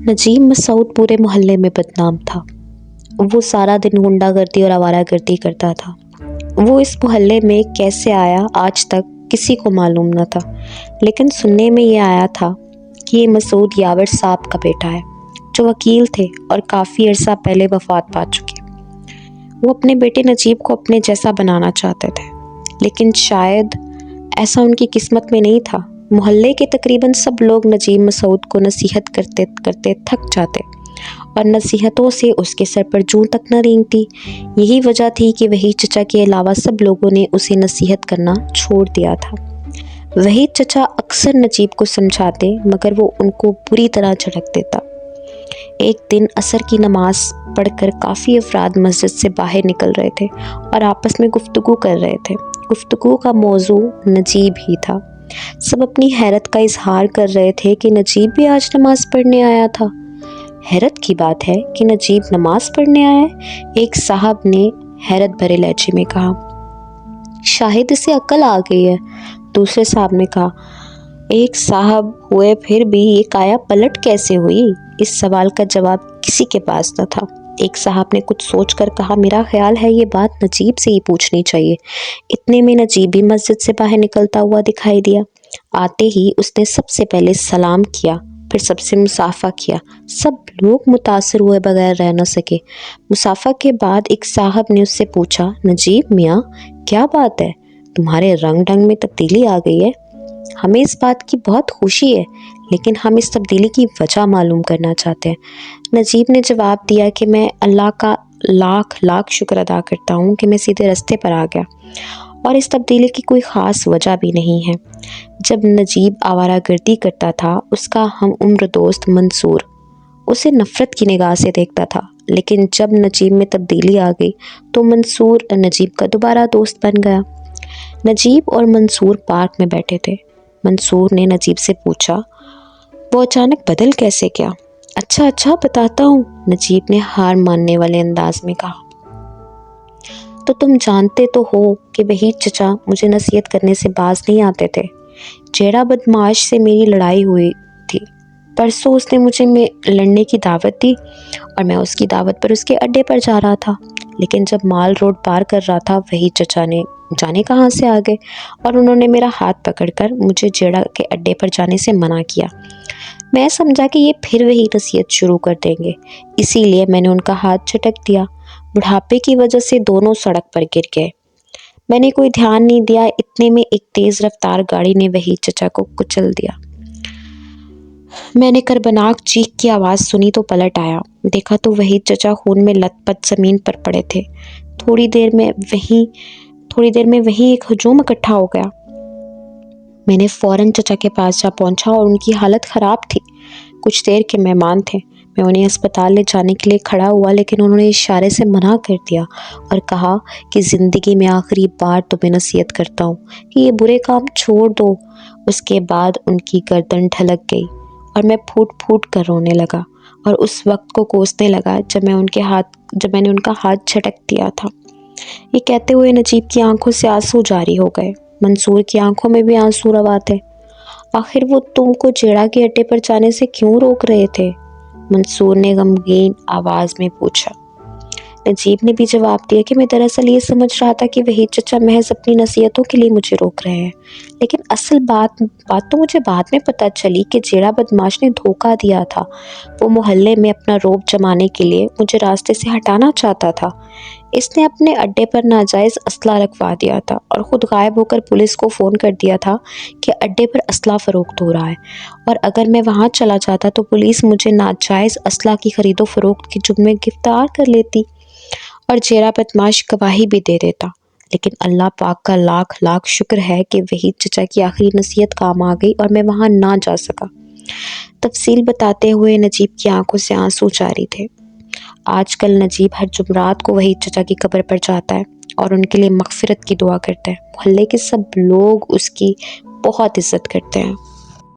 नजीब मसूद पूरे मोहल्ले में बदनाम था। वो सारा दिन गुंडागर्दी और आवारागर्दी करता था। वो इस मोहल्ले में कैसे आया आज तक किसी को मालूम न था, लेकिन सुनने में ये आया था कि ये मसूद यावर साहब का बेटा है, जो वकील थे और काफ़ी अरसा पहले वफात पा चुके। वो अपने बेटे नजीब को अपने जैसा बनाना चाहते थे, लेकिन शायद ऐसा उनकी किस्मत में नहीं था। मोहल्ले के तकरीबन सब लोग नजीब मसूद को नसीहत करते करते थक जाते और नसीहतों से उसके सर पर जूं तक न रेंगती। यही वजह थी कि वही चचा के अलावा सब लोगों ने उसे नसीहत करना छोड़ दिया था। वही चचा अक्सर नजीब को समझाते, मगर वो उनको बुरी तरह झड़क देता। एक दिन असर की नमाज पढ़कर काफ़ी अफराद मस्जिद से बाहर निकल रहे थे और आपस में गुफ्तगू कर रहे थे। गुफ्तगू का मौजू नजीब ही था। सब अपनी हैरत का इजहार कर रहे थे कि नजीब भी आज नमाज पढ़ने आया था। हैरत की बात है कि नजीब नमाज पढ़ने आया है, एक साहब ने हैरत भरे लहजे में कहा। शायद इसे अक्ल आ गई है, दूसरे साहब ने कहा। एक साहब हुए फिर भी ये काया पलट कैसे हुई? इस सवाल का जवाब किसी के पास न था। एक साहब ने कुछ सोचकर कहा, मेरा ख्याल है ये बात नजीब से ही पूछनी चाहिए। इतने में नजीब भी मस्जिद से बाहर निकलता हुआ दिखाई दिया। आते ही उसने सबसे पहले सलाम किया, फिर सबसे मुसाफा किया। सब लोग मुतासर हुए बगैर रह न सके। मुसाफा के बाद एक साहब ने उससे पूछा, नजीब मियाँ, क्या बात है, तुम्हारे रंग ढंग में तब्दीली आ गई है? हमें इस बात की बहुत खुशी है, लेकिन हम इस तब्दीली की वजह मालूम करना चाहते हैं। नजीब ने जवाब दिया कि मैं अल्लाह का लाख लाख शुक्र अदा करता हूँ कि मैं सीधे रास्ते पर आ गया, और इस तब्दीली की कोई ख़ास वजह भी नहीं है। जब नजीब आवारागर्दी करता था, उसका हम उम्र दोस्त मंसूर उसे नफ़रत की निगाह से देखता था, लेकिन जब नजीब में तब्दीली आ गई तो मंसूर नजीब का दोबारा दोस्त बन गया। नजीब और मंसूर पार्क में बैठे थे। मंसूर ने नजीब से पूछा, वो अचानक बदल कैसे गया? अच्छा बताता हूँ, नजीब ने हार मानने वाले अंदाज में कहा। तो तुम जानते तो हो कि वही चचा मुझे नसीहत करने से बाज नहीं आते थे। जेड़ा बदमाश से मेरी लड़ाई हुई थी, परसों उसने मुझे लड़ने की दावत दी और मैं उसकी दावत पर उसके अड्डे पर जा रहा था, लेकिन जब माल रोड पार कर रहा था, वही चचा ने जाने कहाँ से आ गए और उन्होंने मेरा हाथ पकड़कर मुझे जेड़ा के अड्डे पर जाने से मना किया। मैं समझा कि ये फिर वही नसीहत शुरू कर देंगे, इसीलिए मैंने उनका हाथ झटक दिया। बुढ़ापे की वजह से दोनों सड़क पर गिर गए। मैंने कोई ध्यान नहीं दिया, इतने में एक तेज़ रफ्तार गाड़ी ने वही चचा को कुचल दिया। मैंने करबनाक चीख की आवाज़ सुनी तो पलट आया। देखा तो वही चचा खून में लथपथ ज़मीन पर पड़े थे। थोड़ी देर में वहीं एक हजूम इकट्ठा हो गया। मैंने फ़ौरन चचा के पास जा पहुंचा और उनकी हालत ख़राब थी। कुछ देर के मेहमान थे। मैं उन्हें अस्पताल ले जाने के लिए खड़ा हुआ, लेकिन उन्होंने इशारे से मना कर दिया और कहा कि ज़िंदगी में आखिरी बार तुम्हें नसीहत करता हूँ कि ये बुरे काम छोड़ दो। उसके बाद उनकी गर्दन ढलक गई और मैं फूट फूट कर रोने लगा और उस वक्त को कोसने लगा जब मैंने उनका हाथ झटक दिया था। ये कहते हुए नजीब की आंखों से आंसू जारी हो गए। मंसूर की आंखों में भी आंसू रवा थे। आखिर वो तुमको जेड़ा के अड्डे पर जाने से क्यों रोक रहे थे? मंसूर ने गमगीन आवाज में पूछा। नजीब ने भी जवाब दिया कि मैं दरअसल ये समझ रहा था कि वही चचा महज अपनी नसीहतों के लिए मुझे रोक रहे हैं, लेकिन असल बात तो मुझे बाद में पता चली कि जेड़ा बदमाश ने धोखा दिया था। वो मोहल्ले में अपना रौब जमाने के लिए मुझे रास्ते से हटाना चाहता था। इसने अपने अड्डे पर नाजायज़ असला रखवा दिया था और ख़ुद गायब होकर पुलिस को फ़ोन कर दिया था कि अड्डे पर असला फ़रोख्त हो रहा है, और अगर मैं वहाँ चला जाता तो पुलिस मुझे नाजायज़ असला की ख़रीदो फ़रोख्त के जुर्म में गिरफ़्तार कर लेती और जेरा बदमाश गवाही भी दे देता। लेकिन अल्लाह पाक का लाख लाख शुक्र है कि वही चचा की आखिरी नसीहत काम आ गई और मैं वहाँ ना जा सका। तफसील बताते हुए नजीब की आंखों से आंसू जारी थे। आजकल नजीब हर जुमरात को वही चचा की कब्र पर जाता है और उनके लिए मग़फ़िरत की दुआ करता है। मोहल्ले के सब लोग उसकी बहुत इज़्ज़त करते हैं।